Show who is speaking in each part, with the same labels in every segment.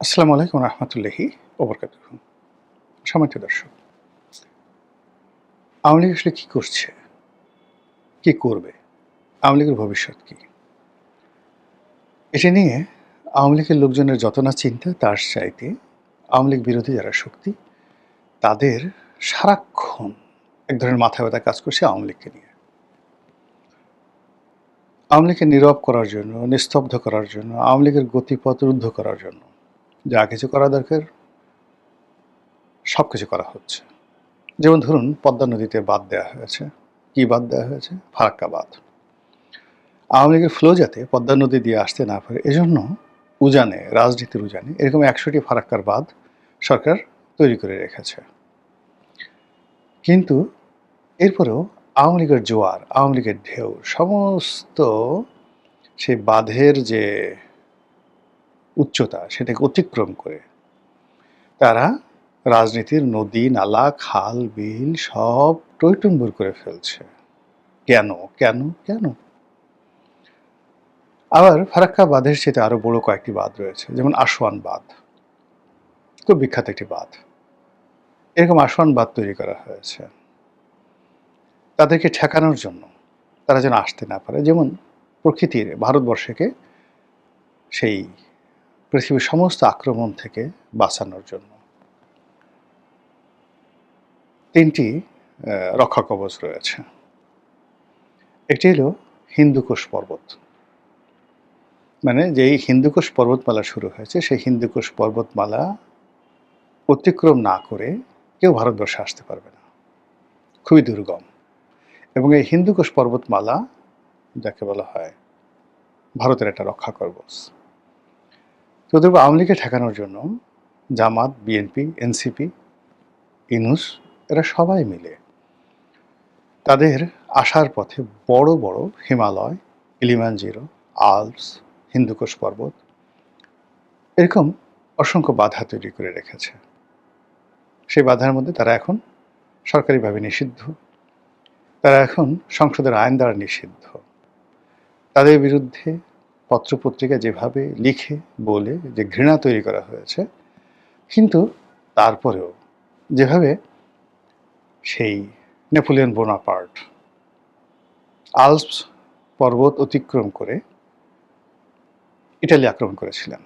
Speaker 1: আসসালামু আলাইকুম রহমতুল্লাহি ওবরকাতুহু। সম্মানিত দর্শক, আওয়ামী লীগ আসলে কী করছে, কী করবে, আওয়ামী লীগের ভবিষ্যৎ কী? এটা নিয়ে আওয়ামী লীগের লোকজনের যত না চিন্তা, তার চাইতে আওয়ামী লীগ বিরোধী যারা শক্তি, তাদের সারাক্ষণ এক ধরনের মাথা ব্যথা কাজ করছে আওয়ামী লীগকে নিয়ে। আওয়ামী লীগকে নীরব করার জন্য, নিস্তব্ধ করার জন্য, আওয়ামী লীগের গতিপথ রুদ্ধ করার জন্য যা কিছু করা দরকার সব কিছু করা হচ্ছে। যেমন ধরুন, পদ্মা নদীতে বাঁধ দেওয়া হয়েছে। কী বাঁধ দেওয়া হয়েছে? ফারাক্কা বাঁধ। আওয়ামী লীগের ফ্লো যাতে পদ্মা নদী দিয়ে আসতে না পারে, এজন্য উজানে, রাজনীতির উজানে এরকম ১০০টি ফারাক্কার বাঁধ সরকার তৈরি করে রেখেছে। কিন্তু এরপরেও আওয়ামী লীগের জোয়ার, আওয়ামী লীগের ঢেউ সমস্ত সেই বাঁধের যে উচ্চতা সেটাকে অতিক্রম করে তারা রাজনীতির নদী, নালা, খাল, বিল সব টইটুম্বুর করে ফেলছে। কেন কেন কেন? আবার ফারাক্কা বাঁধের সাথে আরও বড় কয়েকটি বাঁধ রয়েছে, যেমন আসওয়ান বাঁধ, খুব বিখ্যাত একটি বাঁধ। এরকম আসওয়ান বাঁধ তৈরি করা হয়েছে তাদেরকে ঠেকানোর জন্য, তারা যেন আসতে না পারে। যেমন প্রকৃতির ভারতবর্ষকে সেই পৃথিবীর সমস্ত আক্রমণ থেকে বাঁচানোর জন্য ৩টি রক্ষা কবচ রয়েছে। একটি হলো হিন্দুকুশ পর্বত, মানে যেই হিন্দুকুশ পর্বতমালা শুরু হয়েছে সেই হিন্দুকুশ পর্বতমালা অতিক্রম না করে কেউ ভারতবর্ষে আসতে পারবে না, খুবই দুর্গম। এবং এই হিন্দুকুশ পর্বতমালা যাকে বলা হয় ভারতের একটা রক্ষা কবচ। তো ওদের আওয়ামী লীগকে ঠেকানোর জন্য জামাত, বিএনপি, এনসিপি, ইনুস এরা সবাই মিলে তাদের আসার পথে বড় বড় হিমালয়, কিলিমানজারো, আল্পস, হিন্দুকুশ পর্বত এরকম অসংখ্য বাধা তৈরি করে রেখেছে। সেই বাধার মধ্যে তারা এখন সরকারিভাবে নিষিদ্ধ, তারা এখন সংসদের আইন দ্বারা নিষিদ্ধ। তাদের বিরুদ্ধে পত্রপত্রিকা যেভাবে লিখে বলে যে ঘৃণা তৈরি করা হয়েছে, কিন্তু তারপরেও যেভাবে সেই নেপোলিয়ন বোনাপার্ট আল্পস পর্বত অতিক্রম করে ইটালি আক্রমণ করেছিলেন,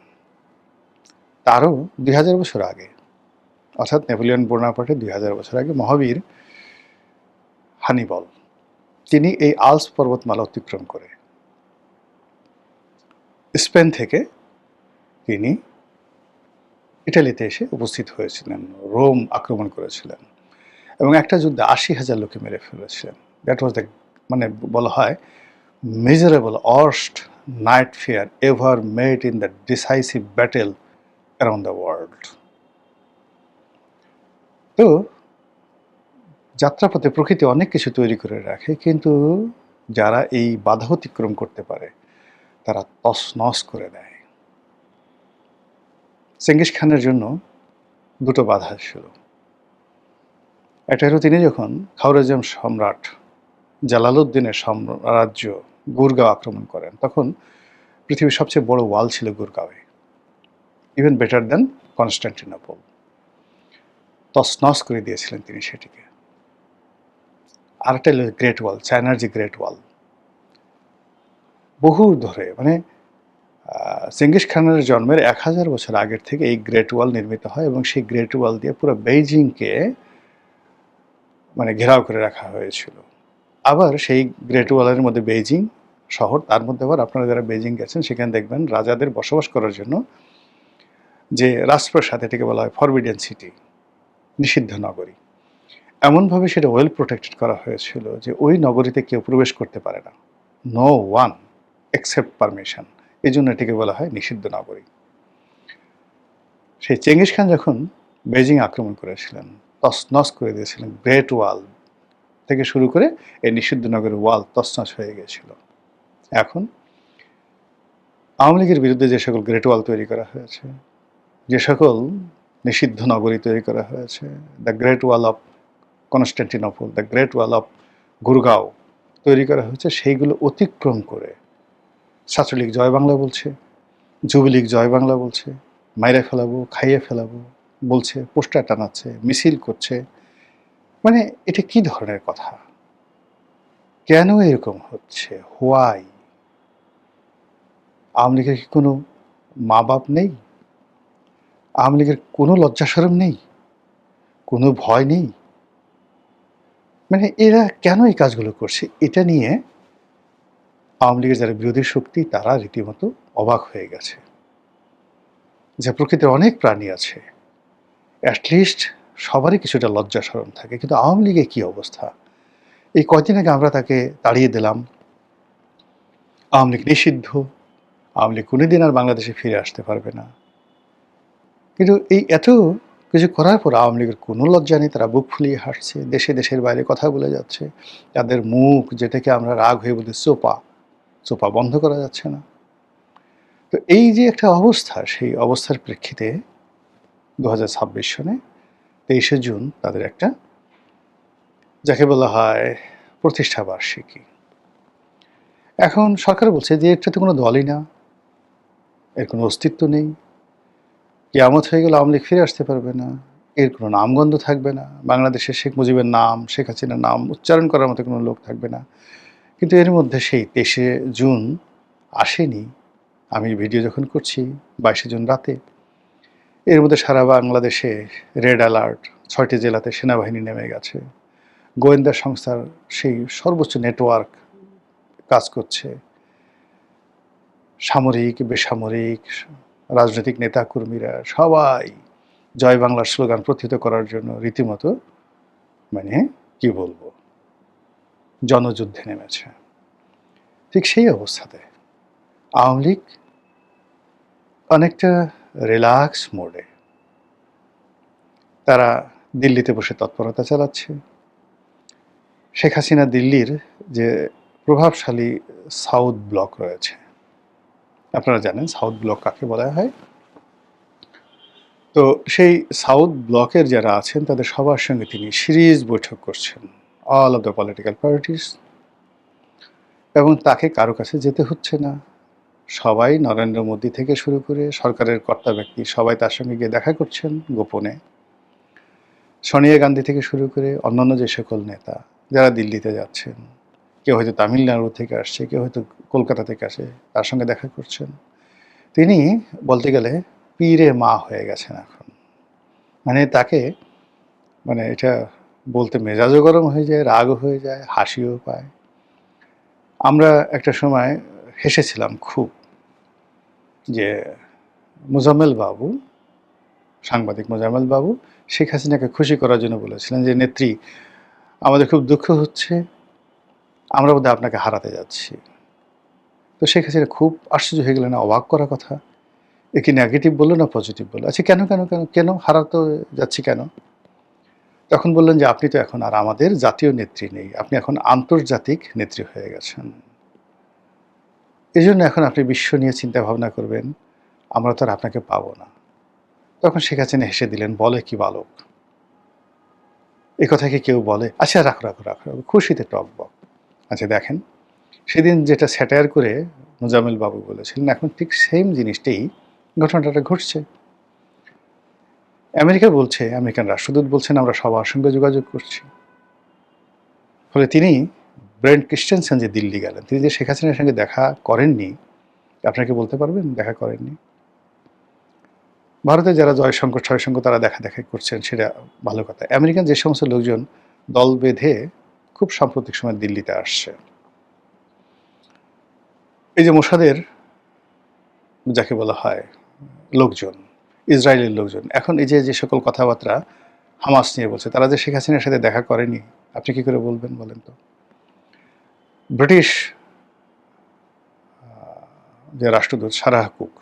Speaker 1: তারও ২০০০ বছর আগে, অর্থাৎ নেপোলিয়ন বোনাপার্টের ২০০০ বছর আগে মহাবীর হানিবল তিনি এই আল্পস পর্বতমালা অতিক্রম করে স্পেন থেকে তিনি ইটালিতে এসে উপস্থিত হয়েছিলেন, রোম আক্রমণ করেছিলেন এবং একটা যুদ্ধে ৮০,০০০ লোকে মেরে ফেলেছিলেন। দ্যাট ওয়াজ দ্য, মানে বলা হয়, miserable worst night fair ever made in the decisive battle around the world. তো যাত্রাপথে প্রকৃতি অনেক কিছু তৈরি করে রাখে, কিন্তু যারা এই বাধা অতিক্রম করতে পারে তারা তছনছ করে দেয়। চেঙ্গিস খানের জন্য দুটো বাধা ছিল। একটা হলো তিনি যখন খাওয়ারেজম সম্রাট জালালউদ্দিনের সাম্রাজ্য গুরগাঁও আক্রমণ করেন, তখন পৃথিবীর সবচেয়ে বড় ওয়াল ছিল গুরগাঁওয়ে, ইভেন বেটার দ্যান কনস্টান্টিনোপল। তছনছ করে দিয়েছিলেন তিনি সেটিকে। আরেকটা হলো গ্রেট ওয়াল, চায়নার যে গ্রেট ওয়াল, বহু ধরে, মানে চেঙ্গিস খানের জন্মের ১০০০ বছর আগের থেকে এই গ্রেট ওয়াল নির্মিত হয় এবং সেই গ্রেট ওয়াল দিয়ে পুরো বেইজিংকে মানে ঘেরাও করে রাখা হয়েছিল। আবার সেই গ্রেট ওয়ালের মধ্যে বেইজিং শহর, তার মধ্যে আবার আপনারা যারা বেইজিং গেছেন সেখানে দেখবেন রাজাদের বসবাস করার জন্য যে রাজপ্রাসাদ, এটাকে বলা হয় ফরবিডেন সিটি, নিষিদ্ধ নগরী। এমনভাবে সেটা ওয়েল প্রোটেক্টেড করা হয়েছিল যে ওই নগরীতে কেউ প্রবেশ করতে পারে না, নো ওয়ান এক্সেপ্ট পারমিশন। এই জন্য এটিকে বলা হয় নিষিদ্ধ নগরী। সেই চেঙ্গিস খান যখন বেইজিং আক্রমণ করেছিলেন, তছনছ করে দিয়েছিলেন, গ্রেট ওয়াল থেকে শুরু করে এই নিষিদ্ধ নগরের ওয়াল তছনছ হয়ে গিয়েছিল। এখন আওয়ামী লীগের বিরুদ্ধে যে সকল গ্রেট ওয়াল তৈরি করা হয়েছে, যে সকল নিষিদ্ধ নগরী তৈরি করা হয়েছে, the great wall of Constantinople, the great wall of Gurgaon তৈরি করা হয়েছে, সেইগুলো অতিক্রম করে ছাত্রলীগ জয় বাংলা বলছে, যুবলীগ জয় বাংলা বলছে, মাইরে ফেলাবো, খাইয়ে ফেলাবো বলছে, পোস্টার টানাচ্ছে, মিছিল করছে। মানে এটা কি ধরনের কথা? কেন এরকম হচ্ছে? হোয়াই? আওয়ামী লীগের কি কোনো মা-বাপ নেই? আওয়ামী লীগের কোনো লজ্জা শরম নেই? কোনো ভয় নেই? মানে এরা কেন এই কাজগুলো করছে? এটা নিয়ে আওয়ামী লীগের যারা বিরোধী শক্তি তারা রীতিমতো অবাক হয়ে গেছে। যে প্রকৃতির অনেক প্রাণী আছে, অ্যাটলিস্ট সবারই কিছুটা লজ্জা শরম থাকে, কিন্তু আওয়ামী লীগের কী অবস্থা? এই কয়দিন আগে আমরা তাকে তাড়িয়ে দিলাম, আওয়ামী লীগ নিষিদ্ধ, আওয়ামী লীগ কোনোদিন আর বাংলাদেশে ফিরে আসতে পারবে না। কিন্তু এই এত কিছু করার পর আওয়ামী লীগের কোনো লজ্জা নেই, তারা বুক ফুলিয়ে হাসছে, দেশে দেশের বাইরে কথা বলে যাচ্ছে, তাদের মুখ যেটাকে আমরা রাগ হয়ে বলি চোপা, চোপা বন্ধ করা যাচ্ছে না। তো এই যে একটা অবস্থা, সেই অবস্থার প্রেক্ষিতে 2026 সনে 23শে জুন তাদের একটা, যাকে বলা হয় প্রতিষ্ঠা বার্ষিকী। এখন সরকার বলছে যে এটা তো কোনো দলই না, এর কোনো অস্তিত্ব নেই, কিয়ামত হয়ে গেলে আওয়ামী লীগ ফিরে আসতে পারবে না, এর কোনো নামগন্ধ থাকবে না, বাংলাদেশে শেখ মুজিবের নাম, শেখ হাসিনার নাম উচ্চারণ করার মতো কোনো লোক থাকবে না। কিন্তু এর মধ্যে সেই 23শে জুন আসেনি। আমি ভিডিও যখন করছি 22শে জুন রাতে, এর মধ্যে সারা বাংলাদেশে রেড অ্যালার্ট, 6টি জেলাতে সেনাবাহিনী নেমে গেছে, গোয়েন্দা সংস্থার সেই সর্বোচ্চ নেটওয়ার্ক কাজ করছে, সামরিক, বেসামরিক, রাজনৈতিক নেতাকর্মীরা সবাই জয় বাংলার স্লোগান প্রতিহিত করার জন্য রীতিমতো মানে কি বলবো, জনযুদ্ধে নেমেছে। ঠিক সেই অবস্থাতে আওয়ামী লীগ অনেকটা রিল্যাক্স মোডে তারা দিল্লিতে বসে তৎপরতা চালাচ্ছে। শেখ হাসিনা দিল্লির যে প্রভাবশালী সাউথ ব্লক রয়েছে, আপনারা জানেন সাউথ ব্লক কাকে বলা হয়। তো সেই সাউথ ব্লকের যারা আছেন তাদের সবার সঙ্গে তিনি সিরিজ বৈঠক করছেন, all of the political parties, এবং তাকে কারো কাছে যেতে হচ্ছে না। সবাই নরেন্দ্র মোদী থেকে শুরু করে সরকারের কর্তা ব্যক্তি সবাই তার সঙ্গে গিয়ে দেখা করছেন গোপনে। সোনিয়া গান্ধী থেকে শুরু করে অন্যান্য যে সকল নেতা যারা দিল্লিতে যাচ্ছেন, কেউ হয়তো তামিলনাড়ু থেকে আসছে, কেউ হয়তো কলকাতা থেকে আসে, তার সঙ্গে দেখা করছেন। তিনি বলতে গেলে পীরে মা হয়ে গেছেন এখন। মানে তাকে, মানে এটা বলতে মেজাজও গরম হয়ে যায়, রাগও হয়ে যায়, হাসিও পায়। আমরা একটা সময় হেসেছিলাম খুব যে মোজাম্মেল বাবু, সাংবাদিক মোজাম্মেল বাবু শেখ হাসিনাকে খুশি করার জন্য বলেছিলেন যে নেত্রী, আমাদের খুব দুঃখ হচ্ছে, আমরা বোধহয় আপনাকে হারাতে যাচ্ছি। তো শেখ হাসিনা খুব আশ্চর্য হয়ে গেলেন, অবাক করা কথা, এ কি নেগেটিভ বললো না পজিটিভ বললো? আচ্ছা কেন কেন কেন কেন হারাতে যাচ্ছি কেন? তখন বললেন যে আপনি তো এখন আর আমাদের জাতীয় নেত্রী নেই, আপনি এখন আন্তর্জাতিক নেত্রী হয়ে গেছেন, এই জন্য এখন আপনি বিশ্ব নিয়ে চিন্তা ভাবনা করবেন, আমরা তো আর আপনাকে পাবো না। তখন শেখ হাসিনা হেসে দিলেন, বলে কি বালক, এ কথা কি কেউ বলে? আচ্ছা রাখো রাখো রাখো রাখো, খুশিতে টকবক। আচ্ছা দেখেন, সেদিন যেটা স্যাটায়ার করে মোজাম্মেল বাবু বলেছিলেন, এখন ঠিক সেম জিনিসটাই ঘটনাটা ঘটছে। আমেরিকা বলছে, আমেরিকান রাষ্ট্রদূত বলছেন আমরা সবার সঙ্গে যোগাযোগ করছি। ফলে তিনি ব্রেন্ট ক্রিস্টেনসেন যে দিল্লি গেলেন, তিনি যে শেখ হাসিনার সঙ্গে দেখা করেননি, আপনাকে বলতে পারবেন দেখা করেননি? ভারতে যারা জয়শঙ্কর ছয়শঙ্কর তারা দেখা দেখা করছেন, সেটা ভালো কথা। আমেরিকান যে সমস্ত লোকজন দল বেঁধে খুব সাম্প্রতিক সময় দিল্লিতে আসছে, এই যে মোসাদের যাকে বলা হয় লোকজন, ইসরায়েলের লোকজন, এখন এই যে যে সকল কথাবার্তা হামাস নিয়ে বলছে, তারা যে শেখ হাসিনার সাথে দেখা করেনি, আপনি কি করে বলবেন বলেন তো? ব্রিটিশ যে রাষ্ট্রদূত সারাহ কুক,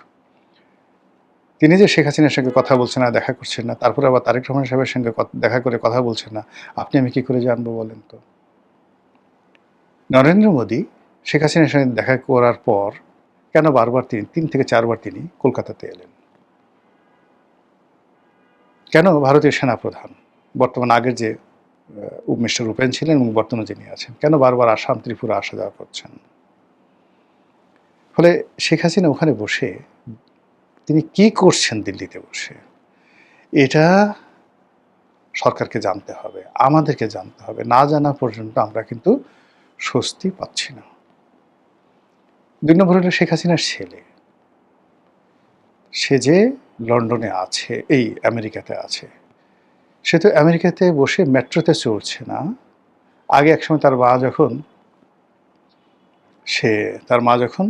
Speaker 1: তিনি যে শেখ হাসিনার সঙ্গে কথা বলছেন না, দেখা করছেন না, তারপরে আবার তারেক রহমান সাহেবের সঙ্গে দেখা করে কথা বলছেন না, আপনি আমি কি করে জানবো বলেন তো? নরেন্দ্র মোদী শেখ হাসিনার সঙ্গে দেখা করার পর কেন বারবার তিনি 3 থেকে 4 বার তিনি কলকাতাতে এলেন? কেন ভারতীয় সেনাপ্রধান, বর্তমান আগের যে মিস্টার উপেন ছিলেন এবং বর্তমানে যিনি আছেন, কেন বারবার আসাম ত্রিপুরা আসা যাওয়া করছেন? ফলে শেখ হাসিনা ওখানে বসে তিনি কি করছেন দিল্লিতে বসে, এটা সরকারকে জানতে হবে, আমাদেরকে জানতে হবে। না জানা পর্যন্ত আমরা কিন্তু স্বস্তি পাচ্ছি না। ২ নম্বর হলো শেখ হাসিনার ছেলে। সে যে লন্ডনে আছে, এই আমেরিকাতে আছে, সে তো আমেরিকাতে বসে মেট্রোতে চড়ছে না। আগে একসময় তার মা যখন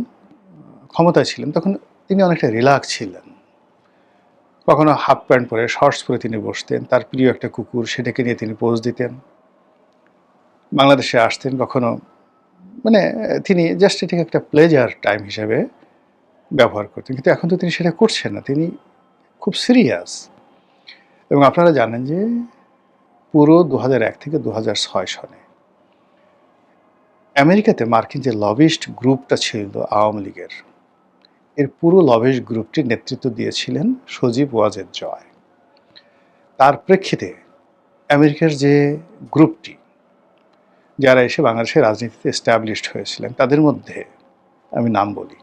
Speaker 1: ক্ষমতায় ছিলেন তখন তিনি অনেকটা রিল্যাক্স ছিলেন। কখনো হাফ প্যান্ট পরে শর্টস পরে তিনি বসতেন, তার প্রিয় একটা কুকুর সেটাকে নিয়ে তিনি পোজ দিতেন। বাংলাদেশে আসতেন কখনো, মানে তিনি জাস্ট এটাকে একটা প্লেজার টাইম হিসেবে ব্যবহার করতেন। কিন্তু এখন তো তিনি সেটা করছেন না, তিনি খুব সিরিয়াস। এবং আপনারা জানেন যে পুরো ২০০১ থেকে ২০০৬ সনে আমেরিকাতে মার্কিন যে লবিস্ট গ্রুপটা ছিল আওয়ামী লীগের, এর পুরো লবিস্ট গ্রুপটির নেতৃত্ব দিয়েছিলেন সজীব ওয়াজেদ জয়। তার প্রেক্ষিতে আমেরিকার যে গ্রুপটি, যারা এসে বাংলাদেশের রাজনীতিতে এস্টাবলিশড হয়েছিলেন, তাদের মধ্যে আমি নাম বলি,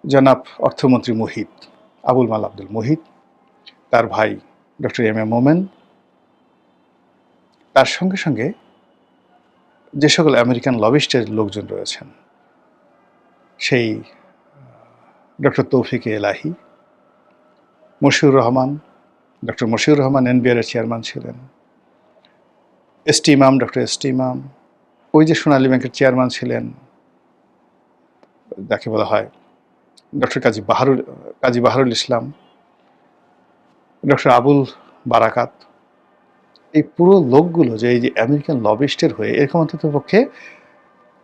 Speaker 1: জনাব অর্থমন্ত্রী মুহিত, আবুল মাল আব্দুল মুহিত, তার ভাই ডক্টর এম এ মোমেন, তার সঙ্গে সঙ্গে যে সকল আমেরিকান লবিস্টের লোকজন রয়েছেন, সেই ডক্টর তৌফিক এলাহি, মশিউর রহমান, ডক্টর মশিউর রহমান এনবিআরের চেয়ারম্যান ছিলেন, এসটি ইমাম, ডক্টর এসটি ইমাম, ওই যে সোনালী ব্যাংকের চেয়ারম্যান ছিলেন যাকে বলা হয় ডক্টর কাজী বাহারুল ইসলাম, ডক্টর আবুল বারাকাত, এই পুরো লোকগুলো যে এই যে আমেরিকান লবিস্টের হয়ে, এরকম অন্তত পক্ষে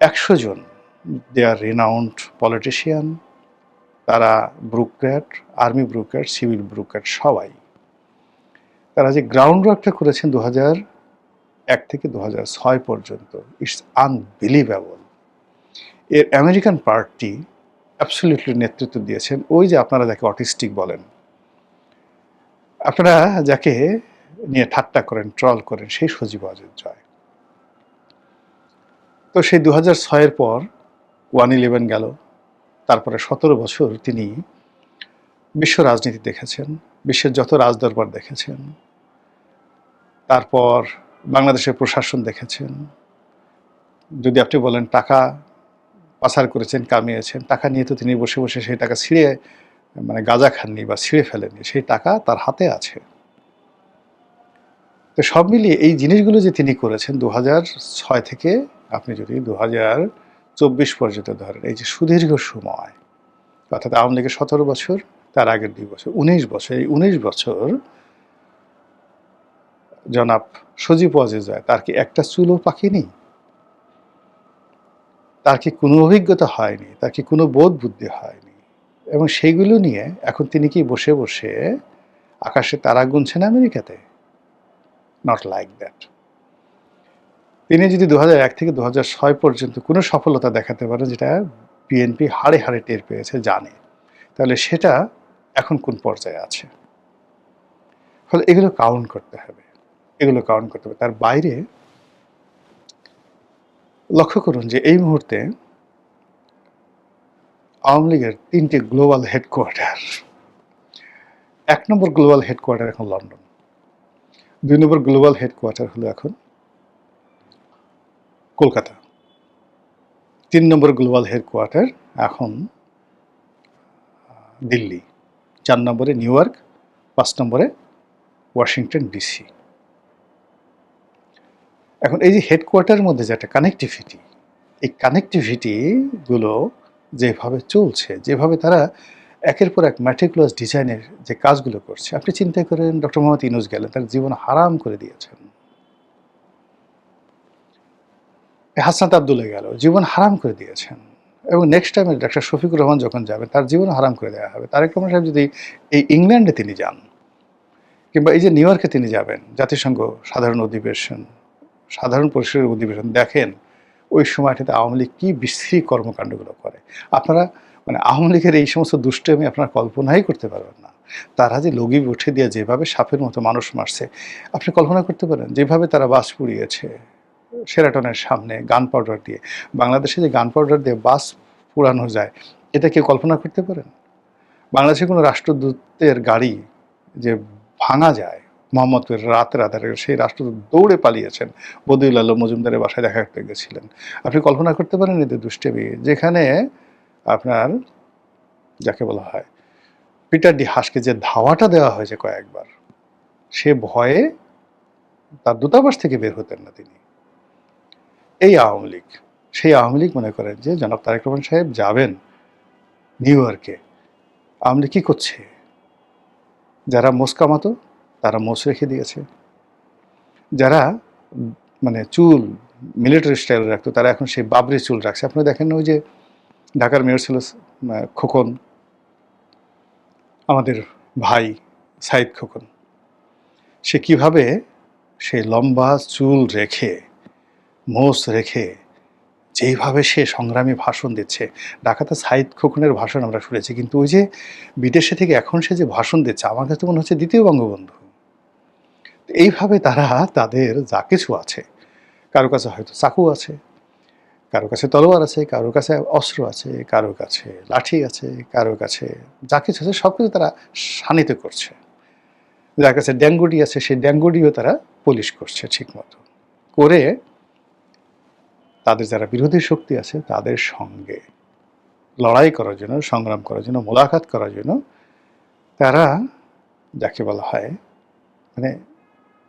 Speaker 1: ১০০ জন, দে আর রিনাউন্ড পলিটিশিয়ান, তারা ব্রুক্র্যাট, আর্মি ব্রুক্র্যাট, সিভিল ব্রুক্র্যাট, সবাই তারা যে গ্রাউন্ড ওয়ার্কটা করেছেন ২০০১ থেকে ২০০৬ পর্যন্ত, ইটস আনবিলিভেবল। এর আমেরিকান পার্টি অ্যাবসলিউটলি নেতৃত্ব দিয়েছেন ওই যে আপনারা যাকে অটিস্টিক বলেন, আপনারা যাকে নিয়ে ঠাট্টা করেন, ট্রল করেন, সেই সজীব ওয়াজেদ জয়। তো সেই ২০০৬-এর পর 1/11 গেল, তারপরে ১৭ বছর তিনি বিশ্ব রাজনীতি দেখেছেন, বিশ্বের যত রাজদরবার দেখেছেন, তারপর বাংলাদেশের প্রশাসন দেখেছেন। যদি আপনি বলেন টাকা পাচার করেছেন, কামিয়েছেন, টাকা নিয়ে তো তিনি বসে বসে সেই টাকা ছিঁড়ে, মানে গাঁজা খাননি বা ছিঁড়ে ফেলেননি, সেই টাকা তার হাতে আছে। তো সব মিলিয়ে এই জিনিসগুলো যে তিনি করেছেন ২০০৬ থেকে আপনি যদি ২০২৪ পর্যন্ত ধরেন, এই যে সুদীর্ঘ সময়, অর্থাৎ আওয়ামী লীগের ১৭ বছর, তার আগের ২ বছর, ১৯ বছর, এই ১৯ বছর জনাব সজীব ওয়াজেদ জয়, তার কি একটা চুলও পাকেনি? তার কি কোনো অভিজ্ঞতা হয়নি? তার কি কোনো বোধ বুদ্ধি হয়নি? এবং সেইগুলো নিয়ে এখন তিনি কি বসে বসে আকাশে তারা গুনছেন আমেরিকাতে? Not like that. তিনি যদি ২০০১ থেকে ২০০৬ পর্যন্ত কোনো সফলতা দেখাতে পারেন, যেটা বিএনপি হাড়ে হাড়ে টের পেয়েছে, জানে, তাহলে সেটা এখন কোন পর্যায়ে আছে। ফলে এগুলো কাউন্ট করতে হবে, তার বাইরে লক্ষ্য করুন যে এই মুহূর্তে আওয়ামী লীগের ৩টি গ্লোবাল হেডকোয়ার্টার। ১ নম্বর গ্লোবাল হেডকোয়ার্টার এখন লন্ডন, ২ নম্বর গ্লোবাল হেডকোয়ার্টার হলো এখন কলকাতা, ৩ নম্বর গ্লোবাল হেডকোয়ার্টার এখন দিল্লি, ৪ নম্বরে নিউ ইয়র্ক, ৫ নম্বরে ওয়াশিংটন ডিসি। এখন এই যে হেডকোয়ার্টারের মধ্যে যে একটা কানেক্টিভিটি, এই কানেক্টিভিটিগুলো যেভাবে চলছে, যেভাবে তারা একের পর এক ম্যাটিকুলাস ডিজাইনের যে কাজগুলো করছে, আপনি চিন্তা করেন ডক্টর মোহাম্মদ ইউনূস গেলেন, তার জীবন হারাম করে দিয়েছেন। হাসনাত আব্দুল্লাহ গেল, জীবন হারাম করে দিয়েছেন। এবং নেক্সট টাইমে ডক্টর শফিকুর রহমান যখন যাবেন, তার জীবন হারাম করে দেওয়া হবে। তারেক রহমান সাহেব যদি এই ইংল্যান্ডে তিনি যান, কিংবা এই যে নিউ ইয়র্কে তিনি যাবেন, জাতিসংঘ সাধারণ পরিষদের অধিবেশন দেখেন, ওই সময়টাতে আওয়ামী লীগ কী বিশ্রী কর্মকাণ্ডগুলো করে। আপনারা মানে আওয়ামী লীগের এই সমস্ত দুষ্টমি আপনারা কল্পনাই করতে পারবেন না। তারা যে লগি উঠে দিয়ে যেভাবে সাপের মতো মানুষ মারছে, আপনি কল্পনা করতে পারেন? যেভাবে তারা বাস পুড়িয়েছে শেরাটনের সামনে গান পাউডার দিয়ে। বাংলাদেশে যে গান পাউডার দিয়ে বাস পুড়ানো যায়, এটা কেউ কল্পনা করতে পারেন? বাংলাদেশের কোনো রাষ্ট্রদূতের গাড়ি যে ভাঙা যায় মোহাম্মদপুরের রাতের আধারে, সেই রাষ্ট্রদূত দৌড়ে পালিয়েছেন, বদিউল আলম মজুমদারের বাসায় দেখা করতে গেছিলেন। আপনি কল্পনা করতে পারেন এদের দুষ্টেমি, যেখানে আপনার যাকে বলা হয় পিটার ডি হাসকে যে ধাওয়াটা দেওয়া হয়েছে কয়েকবার, সে ভয়ে তার দূতাবাস থেকে বের হতেন না তিনি। এই আওয়ামী লীগ, সেই আওয়ামী লীগ মনে করেন যে জনাব তারেক রহমান সাহেব যাবেন নিউ ইয়র্কে, আওয়ামী লীগ কী করছে? যারা মোষ কামাতো তারা মোষ রেখে দিয়েছে, যারা মানে চুল মিলিটারি স্টাইল রাখতো তারা এখন সেই বাবরি চুল রাখছে। আপনি দেখেন ওই যে ঢাকার মেয়র ছিল খোকন, আমাদের ভাই সাইদ খোকন, সে কিভাবে সে লম্বা চুল রেখে মোষ রেখে যেইভাবে সে সংগ্রামী ভাষণ দিচ্ছে। ঢাকাতে সাইদ খোকনের ভাষণ আমরা শুনেছি, কিন্তু ওই যে বিদেশে থেকে এখন সে যে ভাষণ দিচ্ছে, আমার কাছে মনে হচ্ছে দ্বিতীয় বঙ্গবন্ধু। এইভাবে তারা তাদের যা কিছু আছে, কারো কাছে হয়তো চাকু আছে, কারো কাছে তলোয়ার আছে, কারো কাছে অস্ত্র আছে, কারো কাছে লাঠি আছে, কারো কাছে যা কিছু আছে সব কিছু তারা শানিত করছে। যার কাছে ড্যাঙ্গুডি আছে সেই ড্যাঙ্গুডিও তারা পলিশ করছে ঠিক মতো করে। তাদের যারা বিরোধী শক্তি আছে তাদের সঙ্গে লড়াই করার জন্য, সংগ্রাম করার জন্য, মোলাকাত করার জন্য তারা যাকে বলা হয় মানে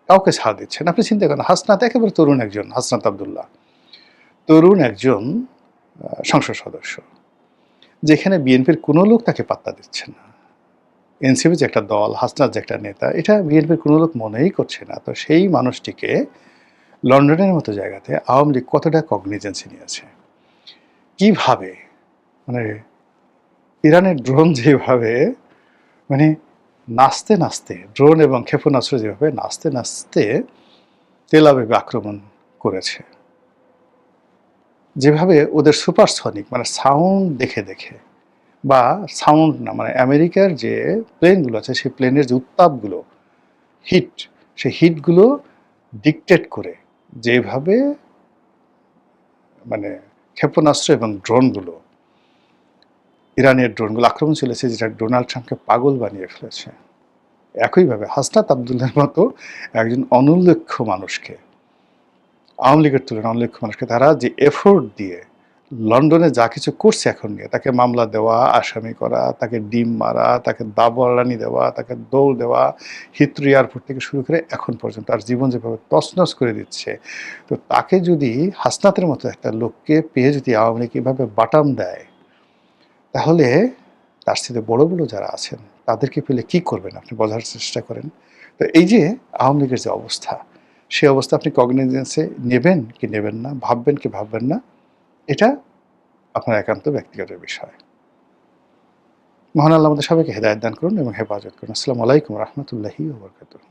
Speaker 1: কাউকে ছাড় দিচ্ছেন। আপনি চিন্তা করেন, হাসনাত একেবারে তরুণ একজন, হাসনাত আবদুল্লাহ তরুণ একজন সংসদ সদস্য, যেখানে বিএনপির কোনো লোক তাকে পাত্তা দিচ্ছে না। এনসিপি যে একটা দল, হাসনাত যে একটা নেতা, এটা বিএনপির কোনো লোক মনেই করছে না। তো সেই মানুষটিকে লন্ডনের মতো জায়গাতে আওয়ামী লীগ কতটা কগনিজেন্সি নিয়েছে, কিভাবে মানে ইরানের ড্রোন যেভাবে মানে নাচতে নাচতে, ড্রোন এবং ক্ষেপণাস্ত্র যেভাবে নাচতে নাচতে তেল আবিবে আক্রমণ করেছে, যেভাবে ওদের সুপারসনিক মানে সাউন্ড দেখে দেখে, বা সাউন্ড না মানে আমেরিকার যে প্লেনগুলো আছে সেই প্লেনের যে উত্তাপগুলো, হিট, সেই হিটগুলো ডিকটেট করে যেভাবে মানে ক্ষেপণাস্ত্র এবং ড্রোনগুলো, ইরানের ড্রোনগুলো আক্রমণ চলেছে, যেটা ডোনাল্ড ট্রাম্পকে পাগল বানিয়ে ফেলেছে। একইভাবে হাসনাত আবদুল্লাহর মতো একজন অনুল্লেখ্য মানুষকে, আওয়ামী লীগের তুলনায় অনুল্লেখ্য মানুষকে তারা যে এফোর্ট দিয়ে লন্ডনে যা কিছু করছে এখন নিয়ে, তাকে মামলা দেওয়া, আসামি করা, তাকে ডিম মারা, তাকে দাবরানি দেওয়া, তাকে দৌড় দেওয়া, হিথ্রো এয়ারপোর্ট থেকে শুরু করে এখন পর্যন্ত তার জীবন যেভাবে তছনছ করে দিচ্ছে, তো তাকে যদি হাসনাতের মতো একটা লোককে পেয়ে যদি আওয়ামী লীগ এভাবে বাটাম দেয়, তাহলে তার সাথে বড় বড় যারা আছেন তাদেরকে পেলে কি করবেন আপনি বোঝার চেষ্টা করেন। তো এই যে আওয়ামী লীগের যে অবস্থা, সেই অবস্থা আপনি কগনিজেন্সে নেবেন কি নেবেন না, ভাববেন কি ভাববেন না, এটা আপনার একান্ত ব্যক্তিগত বিষয়। মহান আল্লাহ আমাদের সবাইকে হেদায়েত দান করুন এবং হেফাজত করুন। আসসালামু আলাইকুম রহমতুল্লাহি ওয়া বারাকাতুহু।